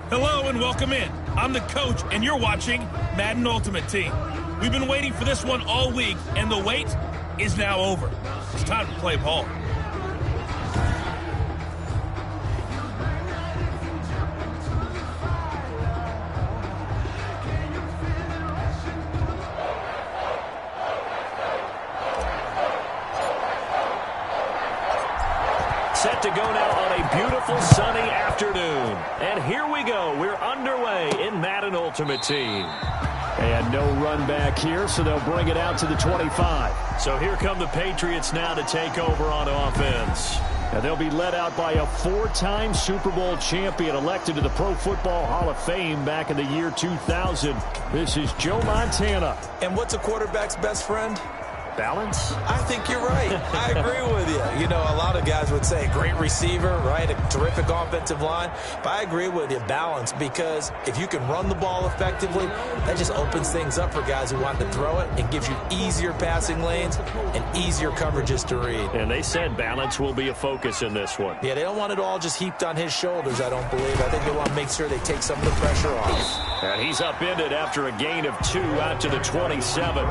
Hello and welcome in. I'm the coach, and you're watching Madden Ultimate Team. We've been waiting for this one all week, and the wait is now over. It's time to play ball. Set to go now on a beautiful sunny afternoon. And here we go. We're underway in Madden Ultimate Team. And no run back here, so they'll bring it out to the 25. So here come the Patriots now to take over on offense. And they'll be led out by a 4-time Super Bowl champion elected to the Pro Football Hall of Fame back in the year 2000. This is Joe Montana. And what's a quarterback's best friend? Balance? I think you're right. I agree with you. You know, a lot of guys would say great receiver, right? A terrific offensive line. But I agree with you, balance, because if you can run the ball effectively, that just opens things up for guys who want to throw it and gives you easier passing lanes and easier coverages to read. And they said balance will be a focus in this one. Yeah, they don't want it all just heaped on his shoulders, I don't believe. I think they want to make sure they take some of the pressure off. And he's upended after a gain of 2 out to the 27.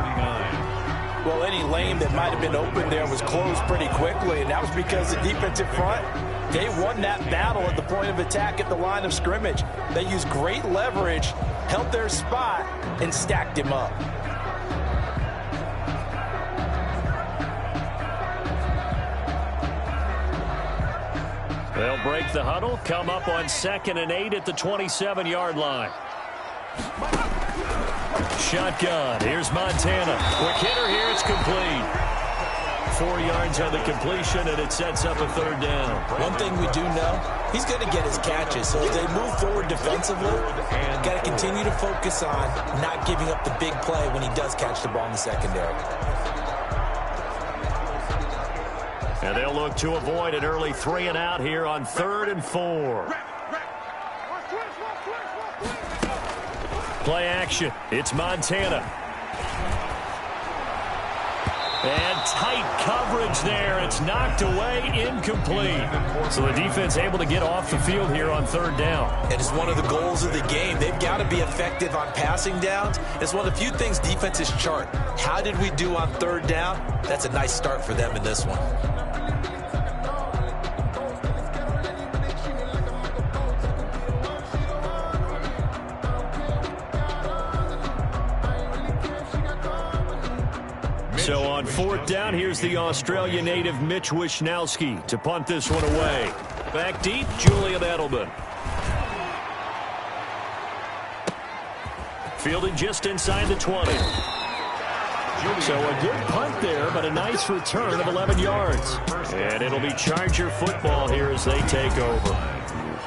Well, any lane that might have been open there was closed pretty quickly, and that was because the defensive front, they won that battle at the point of attack at the line of scrimmage. They used great leverage, held their spot, and stacked him up. They'll break the huddle, come up on 2nd and 8 at the 27-yard line. Shotgun. Here's Montana. Quick hitter here. It's complete. 4 yards on the completion, and it sets up a 3rd down. One thing we do know, he's going to get his catches. So as they move forward defensively, got to continue to focus on not giving up the big play when he does catch the ball in the secondary. And they'll look to avoid an early 3 and out here on 3rd and 4. Play action. It's Montana. And tight coverage there. It's knocked away, incomplete. So the defense able to get off the field here on 3rd down. It is one of the goals of the game. They've got to be effective on passing downs. It's one of the few things defenses chart. How did we do on 3rd down? That's a nice start for them in this one. So on 4th down, here's the Australia native Mitch Wishnowsky to punt this one away. Back deep, Julian Edelman. Fielded just inside the 20. So a good punt there, but a nice return of 11 yards. And it'll be Charger football here as they take over.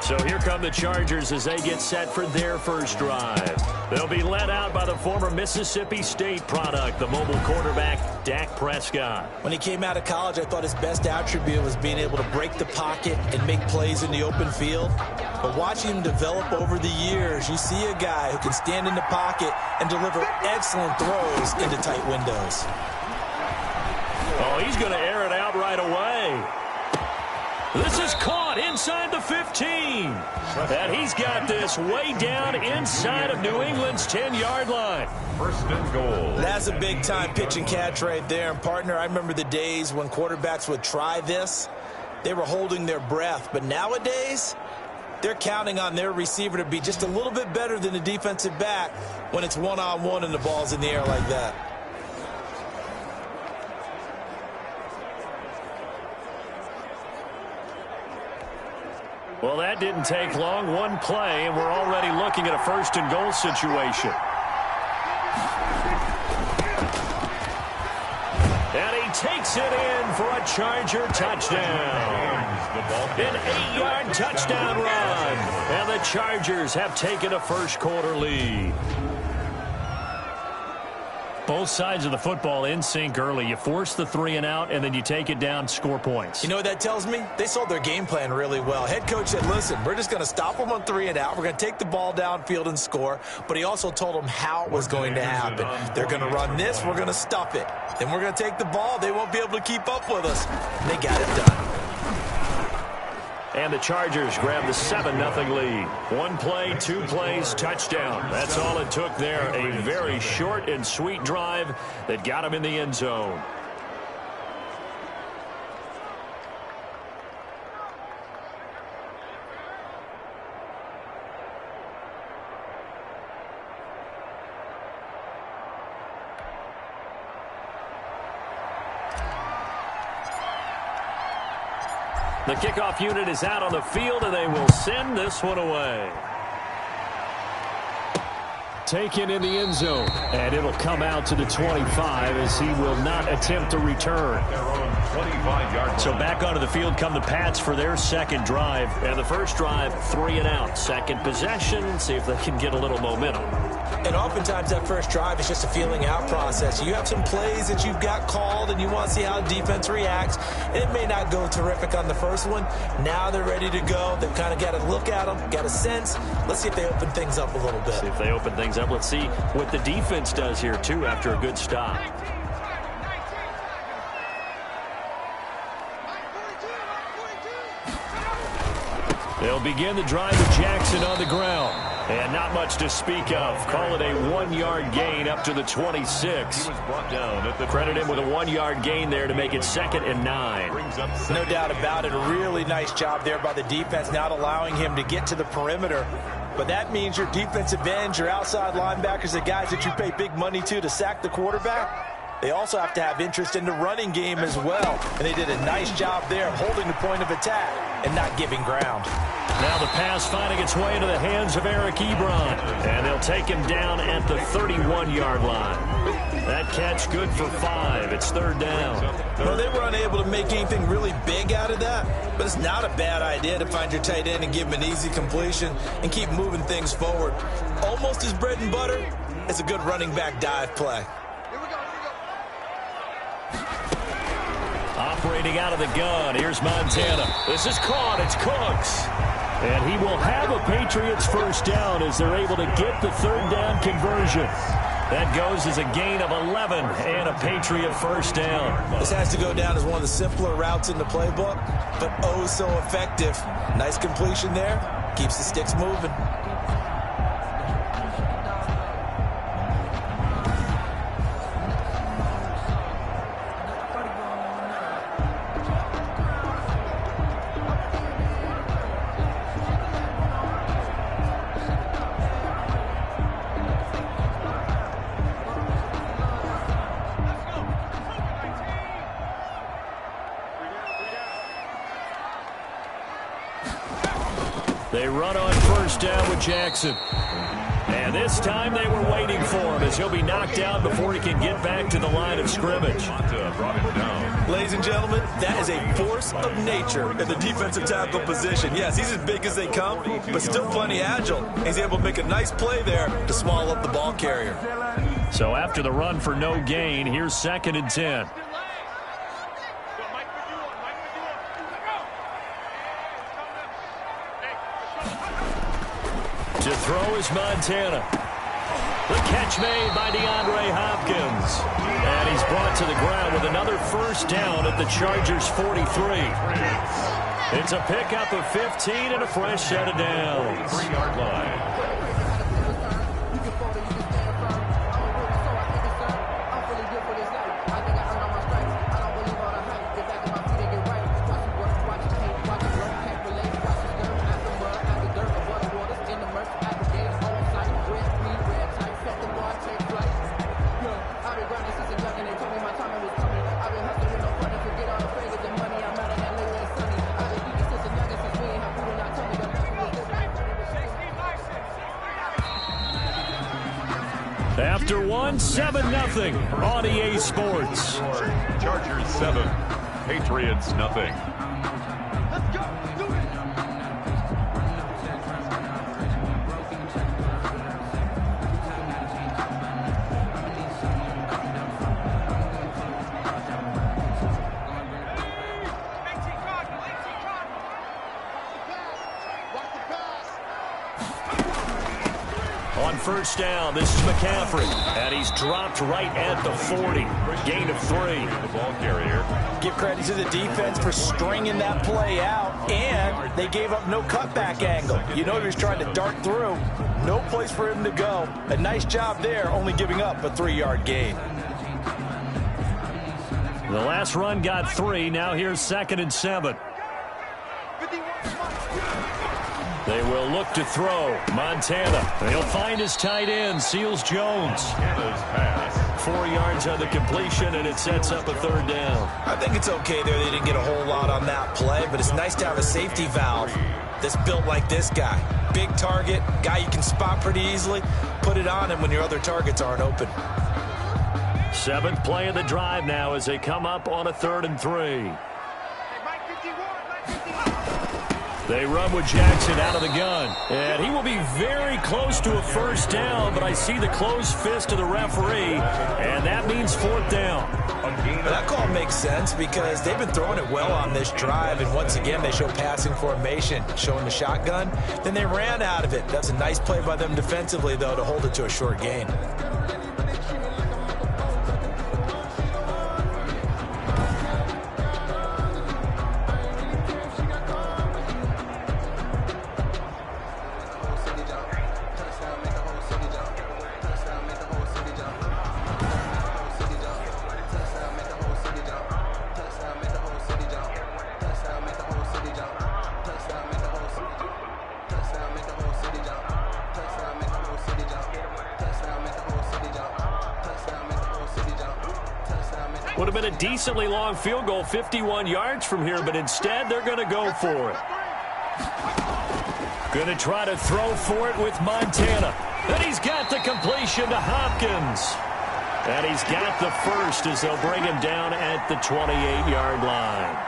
So here come the Chargers as they get set for their first drive. They'll be led out by the former Mississippi State product, the mobile quarterback, Dak Prescott. When he came out of college, I thought his best attribute was being able to break the pocket and make plays in the open field. But watching him develop over the years, you see a guy who can stand in the pocket and deliver excellent throws into tight windows. Oh, he's going to air it out right away. This is caught inside the 15. And he's got this way down inside of New England's 10-yard line. 1st and goal. That's a big-time pitch and catch right there. And, partner, I remember the days when quarterbacks would try this. They were holding their breath. But nowadays, they're counting on their receiver to be just a little bit better than the defensive back when it's one-on-one and the ball's in the air like that. Well, that didn't take long. One play, and we're already looking at a 1st and goal situation. And he takes it in for a Charger touchdown. An 8-yard touchdown run. And the Chargers have taken a first-quarter lead. Both sides of the football in sync early. You force the 3 and out, and then you take it down, score points. You know what that tells me? They sold their game plan really well. Head coach said, listen, we're just going to stop them on 3 and out. We're going to take the ball downfield and score. But he also told them how it was going to happen. They're going to run this. We're going to stuff it. Then we're going to take the ball. They won't be able to keep up with us. They got it done. And the Chargers grab the 7-0 lead. One play, 2 plays, touchdown. That's all it took there. A very short and sweet drive that got him in the end zone. The kickoff unit is out on the field, and they will send this one away. Taken in the end zone, and it'll come out to the 25 as he will not attempt to return. So back onto the field come the Pats for their second drive. And the first drive, 3 and out. Second possession, see if they can get a little momentum. And oftentimes that first drive is just a feeling out process. You have some plays that you've got called and you want to see how the defense reacts. It may not go terrific on the first one. Now they're ready to go. They've kind of got to look at them, got a sense. Let's see if they open things up a little bit. See if they open things up. Let's see what the defense does here, too, after a good stop. They'll begin the drive with Jackson on the ground. And not much to speak of. Call it a 1-yard gain up to the 26. Credit him with a 1-yard gain there to make it 2nd and 9. No doubt about it. A really nice job there by the defense, not allowing him to get to the perimeter. But that means your defensive ends, your outside linebackers, the guys that you pay big money to sack the quarterback, they also have to have interest in the running game as well. And they did a nice job there of holding the point of attack and not giving ground. Now the pass finding its way into the hands of Eric Ebron. And they'll take him down at the 31-yard line. That catch good for 5. It's 3rd down. Well, they were unable to make anything really big out of that, but it's not a bad idea to find your tight end and give him an easy completion and keep moving things forward. Almost his bread and butter is a good running back dive play. Operating out of the gun, here's Montana. This is caught, it's Cooks. And he will have a Patriots first down as they're able to get the 3rd down conversion. That goes as a gain of 11 and a Patriot first down. This has to go down as one of the simpler routes in the playbook, but oh so effective. Nice completion there, keeps the sticks moving. They run on first down with Jackson. And this time they were waiting for him as he'll be knocked down before he can get back to the line of scrimmage. Ladies and gentlemen, that is a force of nature in the defensive tackle position. Yes, he's as big as they come, but still plenty agile. He's able to make a nice play there to swallow up the ball carrier. So after the run for no gain, here's 2nd and 10. To throw is Montana. The catch made by DeAndre Hopkins. And he's brought to the ground with another first down at the Chargers' 43. It's a pickup of 15 and a fresh set of downs. 3-yard line. After one, 7-0 on EA Sports. Chargers 7, Patriots nothing. On first down, this is McCaffrey. And he's dropped right at the 40. Gain of 3. The ball carrier. Give credit to the defense for stringing that play out, and they gave up no cutback angle. You know he was trying to dart through. No place for him to go. A nice job there, only giving up a 3-yard gain. The last run got 3. Now here's 2nd and 7. They will look to throw. Montana. He'll find his tight end, Seals Jones. Montana's pass. 4 yards on the completion, and it sets up a 3rd down. I think it's okay there. They didn't get a whole lot on that play, but it's nice to have a safety valve that's built like this guy. Big target, guy you can spot pretty easily. Put it on him when your other targets aren't open. 7th play of the drive now as they come up on a 3rd and 3. They run with Jackson out of the gun. And he will be very close to a 1st down, but I see the closed fist of the referee, and that means 4th down. That call makes sense because they've been throwing it well on this drive, and once again they show passing formation, showing the shotgun. Then they ran out of it. That's a nice play by them defensively, though, to hold it to a short gain. Would have been a decently long field goal, 51 yards from here, but instead they're going to go for it. Going to try to throw for it with Montana. And he's got the completion to Hopkins. And he's got the 1st as they'll bring him down at the 28-yard line.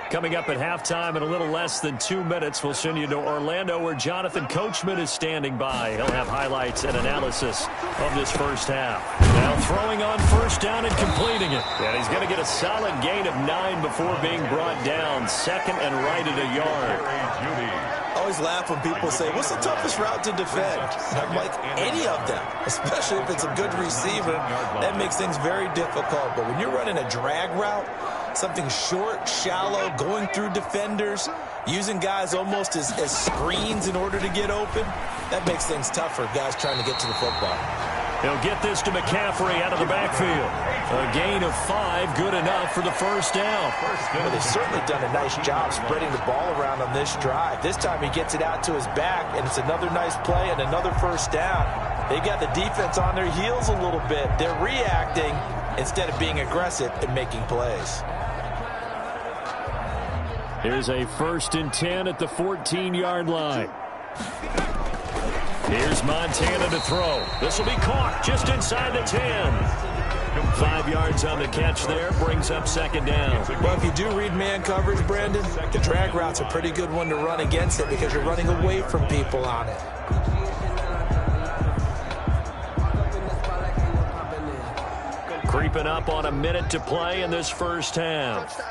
Coming up at halftime in a little less than 2 minutes, we'll send you to Orlando where Jonathan Coachman is standing by. He'll have highlights and analysis of this first half. Now throwing on 1st down and completing it. And he's going to get a solid gain of 9 before being brought down. 2nd and right at a yard. I always laugh when people say, what's the toughest route to defend? And I'm like, any of them, especially if it's a good receiver. That makes things very difficult. But when you're running a drag route, something short, shallow, going through defenders, using guys almost as screens in order to get open, that makes things tough for guys trying to get to the football. He'll get this to McCaffrey out of the backfield. A gain of 5, good enough for the 1st down. Well, they've certainly done a nice job spreading the ball around on this drive. This time he gets it out to his back, and it's another nice play and another 1st down. They got the defense on their heels a little bit. They're reacting instead of being aggressive and making plays. Here's a 1st and 10 at the 14-yard line. Here's Montana to throw. This will be caught just inside the 10. 5 yards on the catch there, brings up 2nd down. Well, if you do read man coverage, Brandon, the drag route's a pretty good one to run against it because you're running away from people on it. Creeping up on a minute to play in this first half.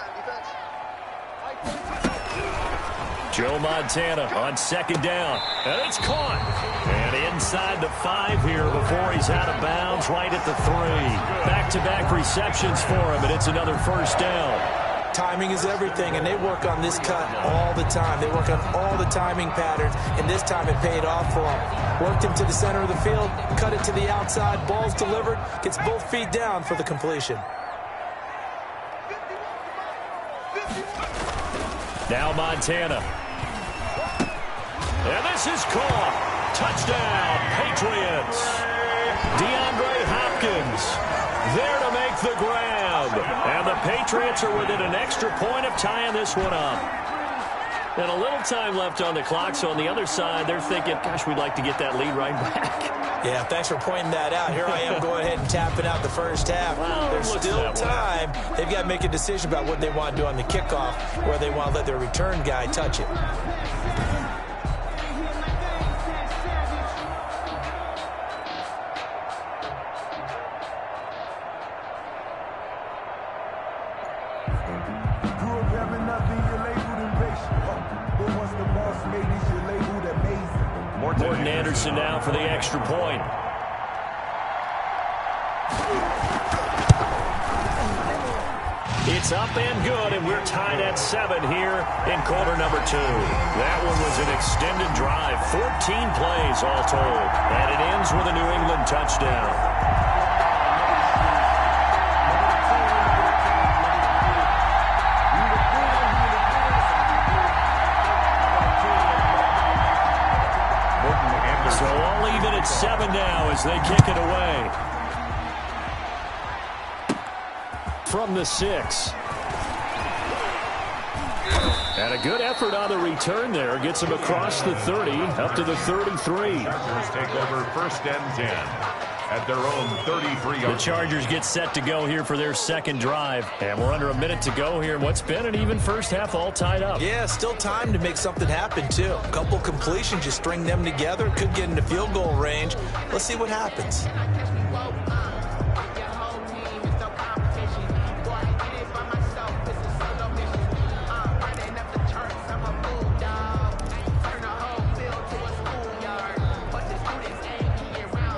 Joe Montana on 2nd down. And it's caught. And inside the 5 here before he's out of bounds, right at the 3. Back-to-back receptions for him, and it's another 1st down. Timing is everything, and they work on this cut all the time. They work on all the timing patterns, and this time it paid off for him. Worked him to the center of the field, cut it to the outside, ball's delivered, gets both feet down for the completion. Now Montana. And this is caught. Touchdown, Patriots. DeAndre Hopkins there to make the grab. And the Patriots are within an extra point of tying this one up. And a little time left on the clock, so on the other side, they're thinking, gosh, we'd like to get that lead right back. Yeah, thanks for pointing that out. Here I am going ahead and tapping out the first half. Well, there's still time. They've got to make a decision about what they want to do on the kickoff, where they want to let their return guy touch it. Anderson now for the extra point. It's up and good, and we're tied at 7 here in quarter number 2. That one was an extended drive, 14 plays all told, and it ends with a New England touchdown. So all even at 7 now as they kick it away. From the 6. And a good effort on the return there. Gets him across the 30, up to the 33. Chargers take over 1st and 10 at their own 33-yard. The Chargers get set to go here for their second drive. And we're under a minute to go here in what's been an even first half, all tied up. Yeah, still time to make something happen, too. A couple completions, just string them together. Could get into field goal range. Let's see what happens.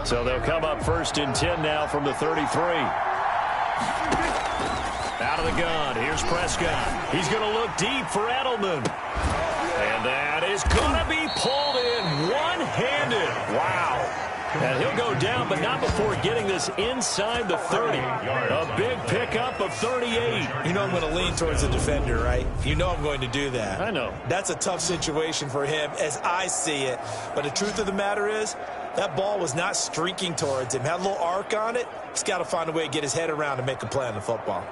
So they'll come up 1st and 10 now from the 33. Out of the gun. Here's Prescott. He's going to look deep for Edelman. And that is going to be pulled in one-handed. Wow. And he'll go down, but not before getting this inside the 30. A big pickup of 38. You know I'm going to lean towards the defender, right? You know I'm going to do that. I know. That's a tough situation for him as I see it. But the truth of the matter is, that ball was not streaking towards him. Had a little arc on it. He's got to find a way to get his head around and make a play on the football.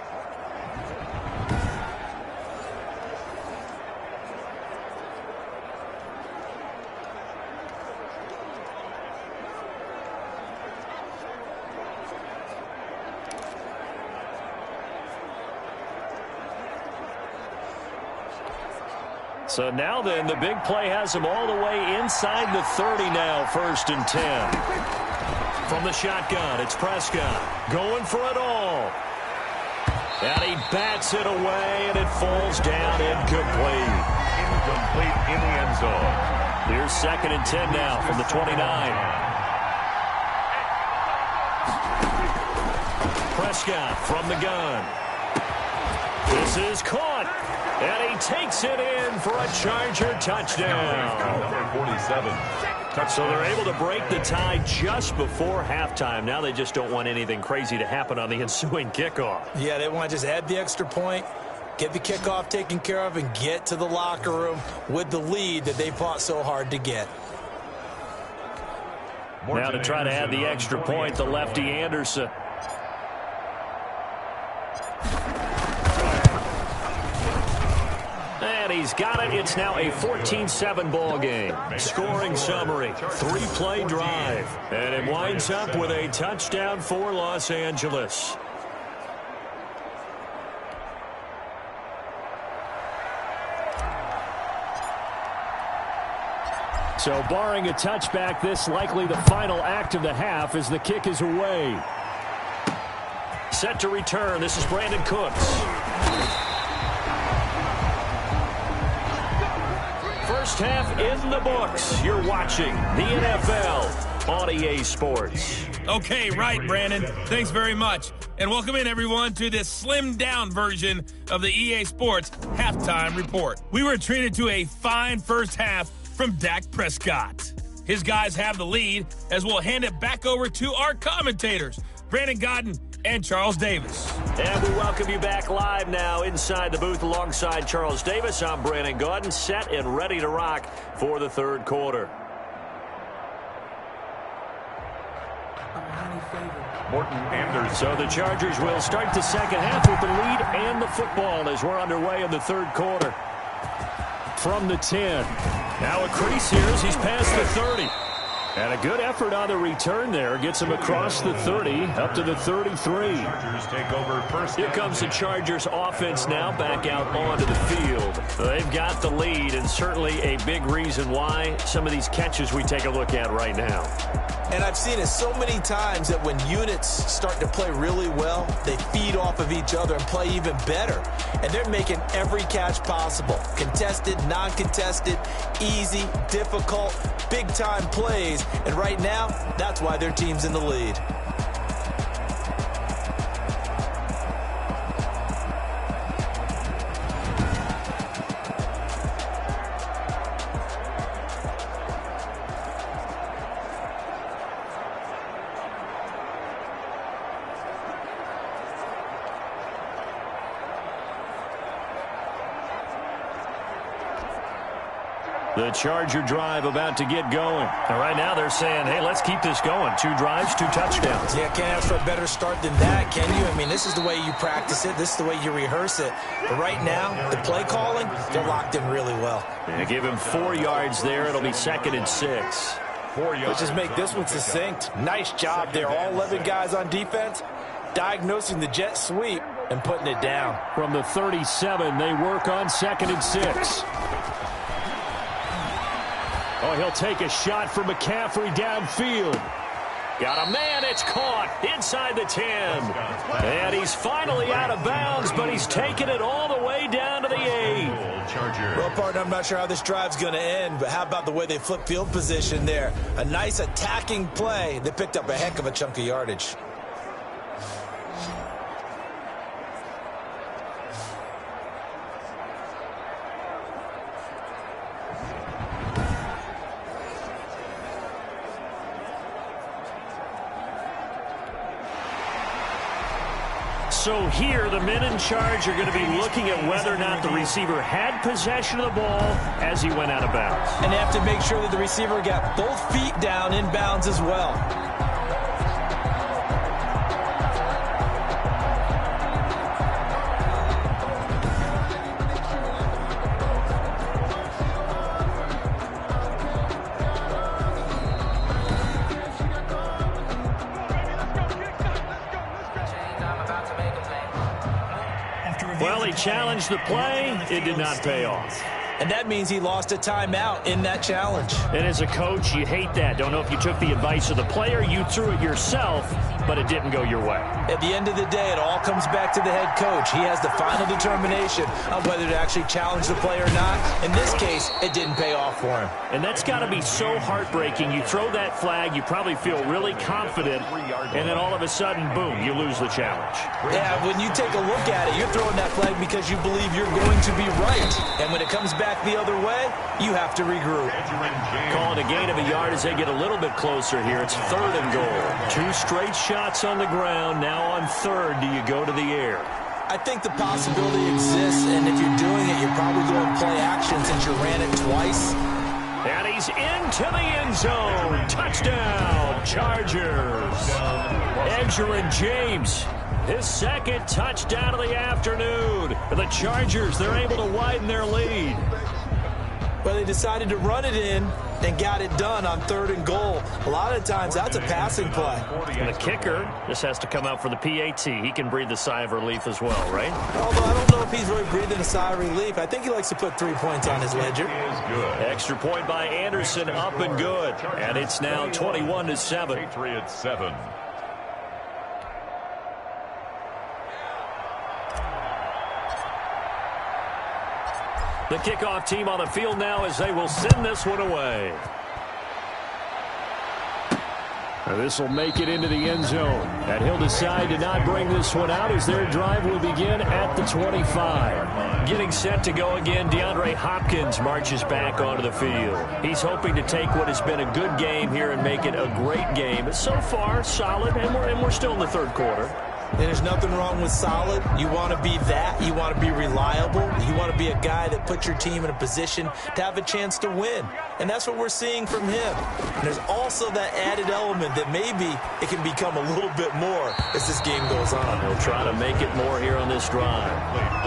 So now then, the big play has him all the way inside the 30 now, 1st and 10. From the shotgun, it's Prescott going for it all. And he bats it away, and it falls down incomplete. Incomplete in the end zone. Here's 2nd and 10 now from the 29. Prescott from the gun. This is caught. And he takes it in for a Charger touchdown. 47. So they're able to break the tie just before halftime. Now they just don't want anything crazy to happen on the ensuing kickoff. Yeah, they want to just add the extra point, get the kickoff taken care of, and get to the locker room with the lead that they fought so hard to get. Now to try to add the extra point, the lefty Anderson. And he's got it. It's now a 14-7 ball game. Scoring summary, 3-play drive. And it winds up with a touchdown for Los Angeles. So barring a touchback, this likely the final act of the half as the kick is away. Set to return. This is Brandon Cooks. First half in the books. You're watching the NFL on EA Sports. Okay, right, Brandon. Thanks very much. And welcome in, everyone, to this slimmed-down version of the EA Sports Halftime Report. We were treated to a fine first half from Dak Prescott. His guys have the lead as we'll hand it back over to our commentators, Brandon Godden and Charles Davis. And we welcome you back live now inside the booth alongside Charles Davis. I'm Brandon Godden, set and ready to rock for the third quarter. Morton Anderson. So the Chargers will start the second half with the lead and the football as we're underway in the third quarter. From the 10. Now a crease here as he's past the 30. And a good effort on the return there. Gets him across the 30, up to the 33. Chargers take over first. Here comes the Chargers offense now back out onto the field. They've got the lead, and certainly a big reason why some of these catches we take a look at right now. And I've seen it so many times that when units start to play really well, they feed off of each other and play even better. And they're making every catch possible. Contested, non-contested, easy, difficult, big-time plays. And right now, that's why their team's in the lead. The Charger drive about to get going. And right now they're saying, hey, let's keep this going. 2 drives, 2 touchdowns. Yeah, can't ask for a better start than that, can you? I mean, this is the way you practice it. This is the way you rehearse it. But right now, the play calling, they're locked in really well. Yeah, give him 4 yards there. It'll be 2nd and 6. 4 yards. Let's just make this one succinct. Nice job there. All 11 guys on defense, diagnosing the jet sweep and putting it down. From the 37, they work on 2nd and 6. Oh, he'll take a shot for McCaffrey downfield. Got a man, it's caught inside the 10. And he's finally out of bounds, but he's taken it all the way down to the 8. Well, partner, I'm not sure how this drive's going to end, but how about the way they flip field position there? A nice attacking play. They picked up a heck of a chunk of yardage. So here, the men in charge are going to be looking at whether or not the receiver had possession of the ball as he went out of bounds. And they have to make sure that the receiver got both feet down in bounds as well. Well, he challenged the play. It did not pay off. And that means he lost a timeout in that challenge. And as a coach, you hate that. Don't know if you took the advice of the player, you threw it yourself, but it didn't go your way. At the end of the day, it all comes back to the head coach. He has the final determination on whether to actually challenge the play or not. In this case, it didn't pay off for him. And that's got to be so heartbreaking. You throw that flag, you probably feel really confident, and then all of a sudden, boom, you lose the challenge. Yeah, when you take a look at it, you're throwing that flag because you believe you're going to be right. And when it comes back the other way, you have to regroup. Calling a gain of a yard as they get a little bit closer here. It's 3rd and goal. 2 straight shots on the ground. Now on 3rd, do you go to the air? I think the possibility exists, and if you're doing it, you're probably going play action since you ran it twice. And he's into the end zone. Touchdown, Chargers. Edgerrin James, his 2nd touchdown of the afternoon. The Chargers, they're able to widen their lead. Well, they decided to run it in and got it done on 3rd and goal. A lot of times, that's a passing play. And the kicker just has to come out for the PAT. He can breathe the sigh of relief as well, right? Although I don't know if he's really breathing a sigh of relief. I think he likes to put 3 points on his ledger. Extra point by Anderson, up and good. And it's now 21-7. Patriots 7. The kickoff team on the field now as they will send this one away. This will make it into the end zone. And he'll decide to not bring this one out as their drive will begin at the 25. Getting set to go again, DeAndre Hopkins marches back onto the field. He's hoping to take what has been a good game here and make it a great game. So far, solid, and we're still in the 3rd quarter. And there's nothing wrong with solid. You want to be that. You want to be reliable. You want to be a guy that puts your team in a position to have a chance to win. And that's what we're seeing from him. And there's also that added element that maybe it can become a little bit more as this game goes on. He'll try to make it more here on this drive.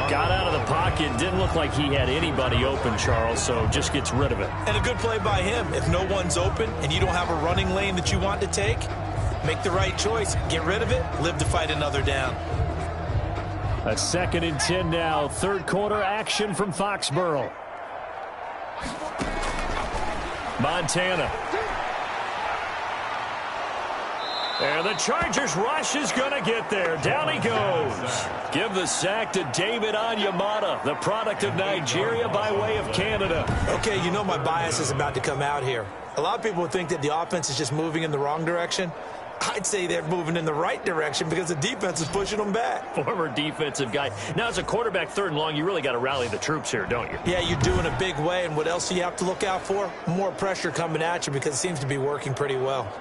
Got out of the pocket. Didn't look like he had anybody open, Charles, so just gets rid of it. And a good play by him. If no one's open and you don't have a running lane that you want to take, make the right choice. Get rid of it. Live to fight another down. A 2nd and 10 now. 3rd quarter action from Foxborough. Montana. And the Chargers rush is going to get there. Down he goes. Give the sack to David Onyemata, the product of Nigeria by way of Canada. Okay, you know my bias is about to come out here. A lot of people would think that the offense is just moving in the wrong direction. I'd say they're moving in the right direction because the defense is pushing them back. Former defensive guy. Now, as a quarterback, 3rd and long, you really got to rally the troops here, don't you? Yeah, you do in a big way. And what else do you have to look out for? More pressure coming at you because it seems to be working pretty well.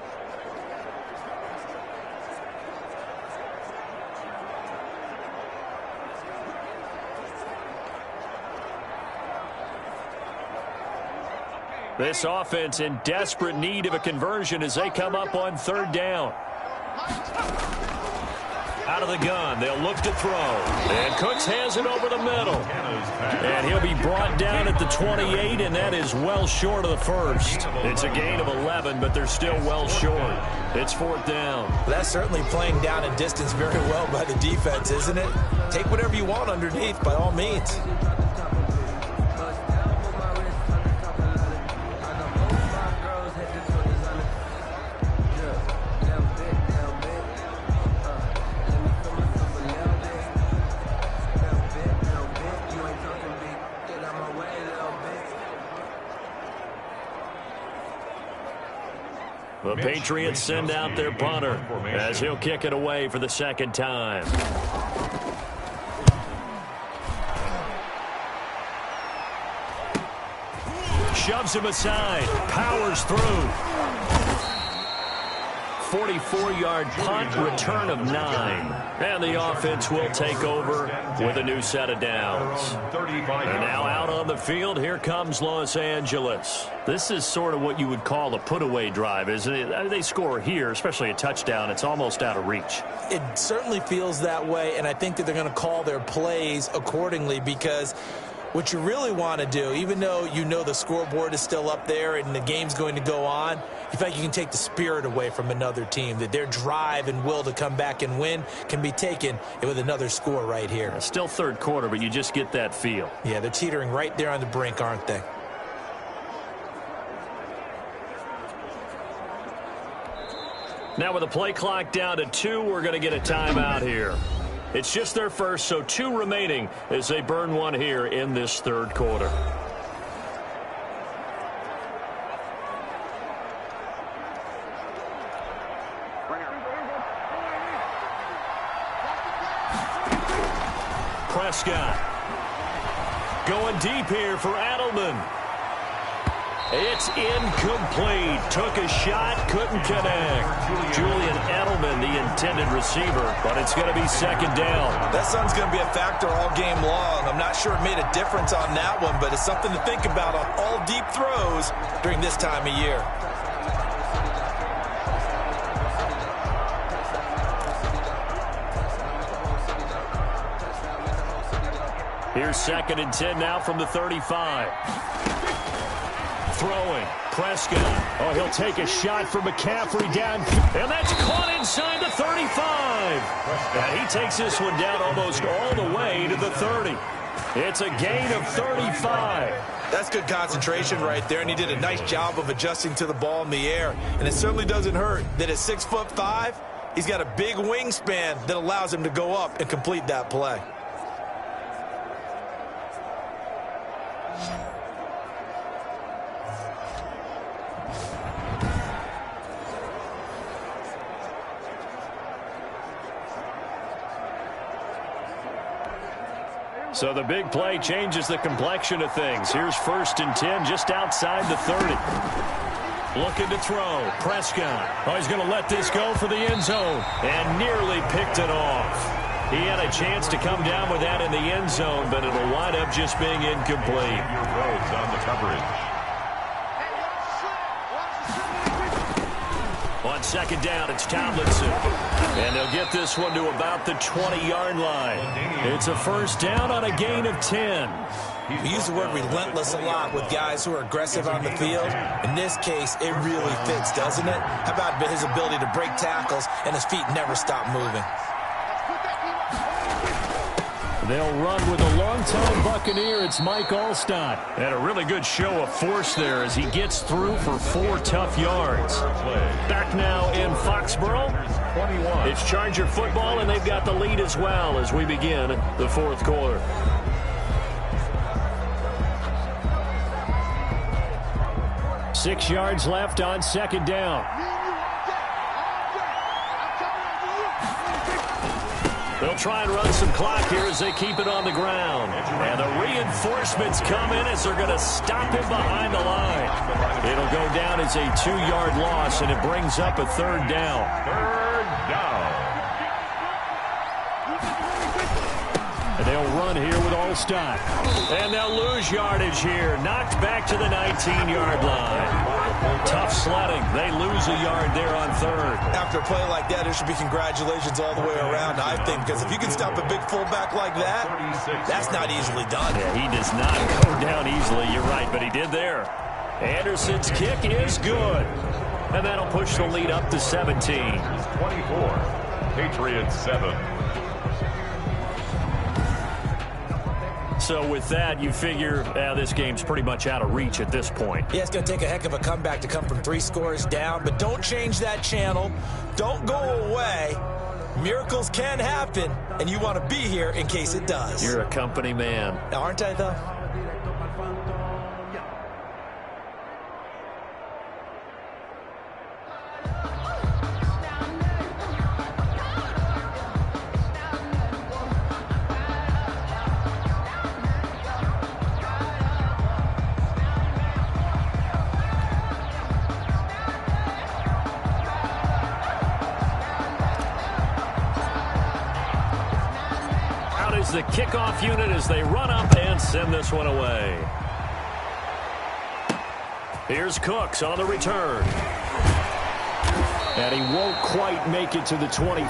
This offense in desperate need of a conversion as they come up on 3rd down. Out of the gun, they'll look to throw. And Cooks has it over the middle. And he'll be brought down at the 28, and that is well short of the first. It's a gain of 11, but they're still well short. It's 4th down. That's certainly playing down in distance very well by the defense, isn't it? Take whatever you want underneath, by all means. The Patriots send out their punter as he'll kick it away for the 2nd time. Shoves him aside, powers through. 44-yard punt, return of 9. And the offense will take over with a new set of downs. And now out on the field, here comes Los Angeles. This is sort of what you would call a put-away drive, isn't it? I mean, they score here, especially a touchdown. It's almost out of reach. It certainly feels that way, and I think that they're going to call their plays accordingly because what you really want to do, even though you know the scoreboard is still up there and the game's going to go on, you feel like you can take the spirit away from another team, that their drive and will to come back and win can be taken with another score right here. It's still 3rd quarter, but you just get that feel. Yeah, they're teetering right there on the brink, aren't they? Now with the play clock down to 2, we're going to get a timeout here. It's just their first, so 2 remaining as they burn one here in this 3rd quarter. Prescott going deep here for Edelman. It's incomplete. Took a shot, couldn't connect. Julian Edelman, the intended receiver, but it's going to be 2nd down. That sun's going to be a factor all game long. I'm not sure it made a difference on that one, but it's something to think about on all deep throws during this time of year. Here's 2nd and 10 now from the 35. Throwing, Prescott. Oh, he'll take a shot for McCaffrey down. And that's caught inside the 35. And he takes this one down almost all the way to the 30. It's a gain of 35. That's good concentration right there, and he did a nice job of adjusting to the ball in the air. And it certainly doesn't hurt that at 6'5", he's got a big wingspan that allows him to go up and complete that play. So the big play changes the complexion of things. Here's 1st and 10 just outside the 30. Looking to throw. Prescott. Oh, he's going to let this go for the end zone. And nearly picked it off. He had a chance to come down with that in the end zone, but it'll wind up just being incomplete. Your roads on the coverage. On 2nd down, it's Tomlinson. And they'll get this one to about the 20-yard line. It's a 1st down on a gain of 10. We use the word relentless a lot with guys who are aggressive on the field. In this case, it really fits, doesn't it? How about his ability to break tackles and his feet never stop moving? They'll run with a longtime Buccaneer. It's Mike Allstott. And a really good show of force there as he gets through for 4 tough yards. back now in Foxborough. 21. It's Charger football, and they've got the lead as well as we begin the fourth quarter. Six yards left on second down. They'll try and run some clock here as they keep it on the ground. And the reinforcements come in as they're going to stop him behind the line. It'll go down as a 2-yard loss, and it brings up a third down. Third down. And they'll run here with Allstott. And they'll lose yardage here. Knocked back to the 19-yard line. Tough sledding. They lose a yard there on third. After a play like that, there should be congratulations all the way around, I think, because if you can stop a big fullback like that, that's not easily done. Yeah, he does not go down easily. You're right, but he did there. Anderson's kick is good. And that'll push the lead up to 17. 24. Patriots 7. So with that, you figure this game's pretty much out of reach at this point. Yeah, it's going to take a heck of a comeback to come from 3 scores down, but don't change that channel. Don't go away. Miracles can happen, and you want to be here in case it does. You're a company man. Aren't I, though? The kickoff unit as they run up and send this one away. Here's Cooks on the return. And he won't quite make it to the 25.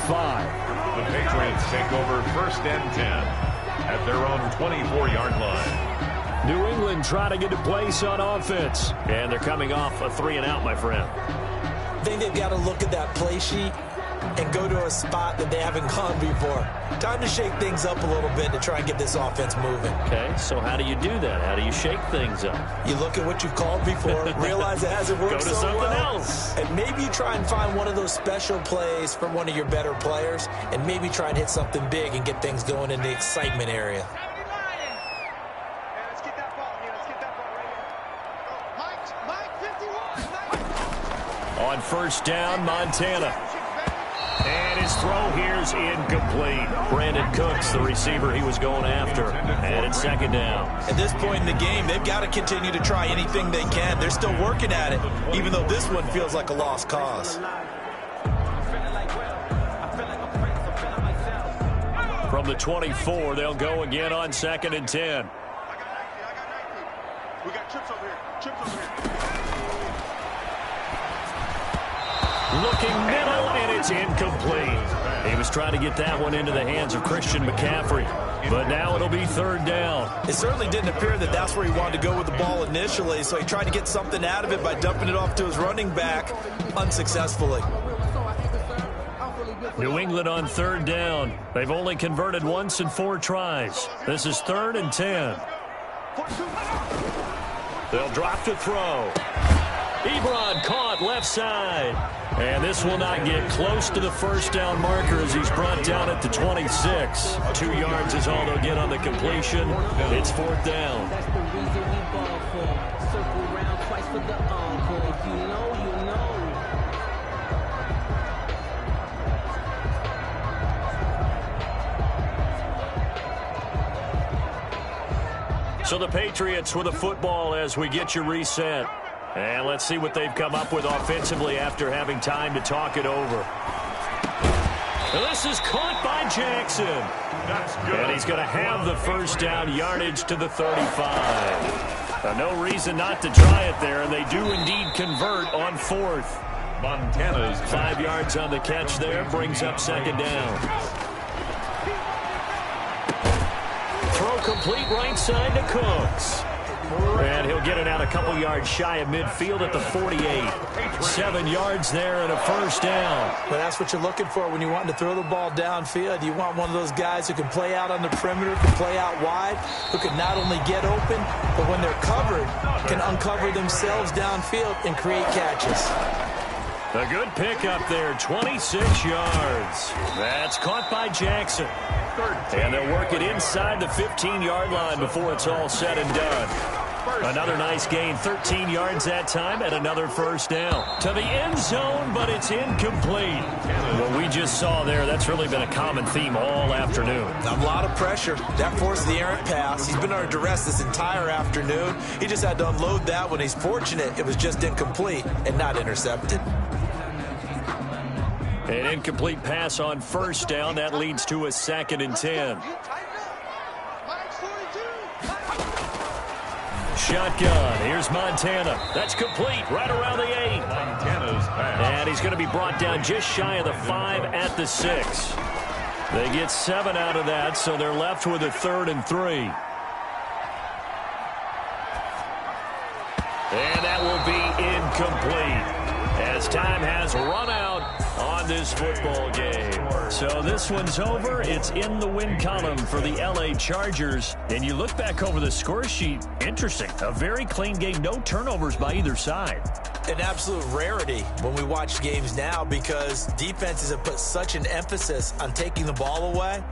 The Patriots take over first and 10 at their own 24-yard line. New England trying to get to place on offense. And they're coming off a 3-and-out, my friend. I think they've got to look at that play sheet and go to a spot that they haven't gone before. Time to shake things up a little bit to try and get this offense moving. Okay, so how do you do that? How do you shake things up? You look at what you've called before, realize it hasn't worked so well. Go to something else. And maybe you try and find one of those special plays from one of your better players, and maybe try and hit something big and get things going in the excitement area. On first down, Montana. And his throw here's incomplete. Brandon Cooks, the receiver he was going after. And it's second down. At this point in the game, they've got to continue to try anything they can. They're still working at it, even though this one feels like a lost cause. From the 24, they'll go again on second and 10. We got trips over here. Trips over here. Looking middle, and it's incomplete. He was trying to get that one into the hands of Christian McCaffrey. But now it'll be third down. It certainly didn't appear that that's where he wanted to go with the ball initially, so he tried to get something out of it by dumping it off to his running back unsuccessfully. New England on third down. They've only converted once in 4 tries. This is third and 10. They'll drop to throw. Ebron caught left side. And this will not get close to the first down marker as he's brought down at the 26. 2 yards is all they'll get on the completion. It's fourth down. That's the reason we ball for. Circle round twice for the encore. If you know, you know. So the Patriots with the football as we get you reset. And let's see what they've come up with offensively after having time to talk it over. This is caught by Jackson. That's good. And he's going to have the first down, yardage to the 35. No reason not to try it there, and they do indeed convert on fourth. Montana's 5 yards on the catch there, brings up second down. Throw complete right side to Cooks. And he'll get it out a couple yards shy of midfield at the 48. 7 yards there and a first down. But that's what you're looking for when you want to throw the ball downfield. You want one of those guys who can play out on the perimeter, can play out wide, who can not only get open, but when they're covered, can uncover themselves downfield and create catches. A good pickup there, 26 yards. That's caught by Jackson. And they'll work it inside the 15-yard line before it's all said and done. Another nice gain, 13 yards that time, and another first down. To the end zone, but it's incomplete. What we just saw there, that's really been a common theme all afternoon. A lot of pressure. That forced the errant pass. He's been under duress this entire afternoon. He just had to unload that when he's fortunate it was just incomplete and not intercepted. An incomplete pass on first down. That leads to a 2nd and 10. Shotgun. Here's Montana. That's complete right around the 8. Montana's pass. And he's going to be brought down just shy of the 5 at the 6. They get 7 out of that, so they're left with a 3rd and 3. And that will be incomplete as time has run out on this football game. So this one's over. It's in the win column for the LA Chargers. And you look back over the score sheet, interesting. A very clean game, no turnovers by either side. An absolute rarity when we watch games now because defenses have put such an emphasis on taking the ball away.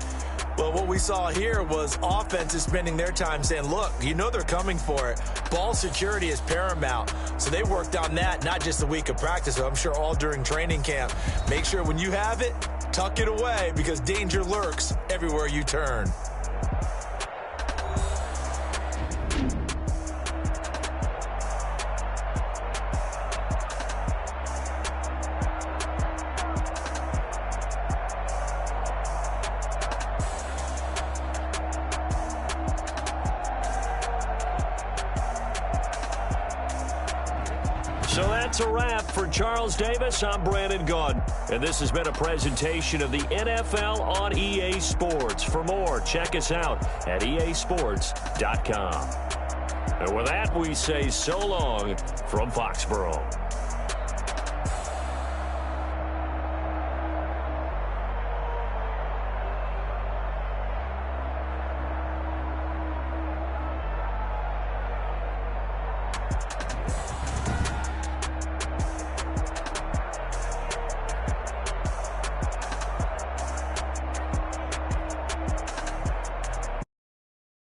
Well, what we saw here was offenses spending their time saying, look, you know they're coming for it. Ball security is paramount. So they worked on that, not just a week of practice, but I'm sure all during training camp. Make sure when you have it, tuck it away because danger lurks everywhere you turn. So that's a wrap for Charles Davis. I'm Brandon Gaudin, and this has been a presentation of the NFL on EA Sports. For more, check us out at easports.com. And with that, we say so long from Foxborough.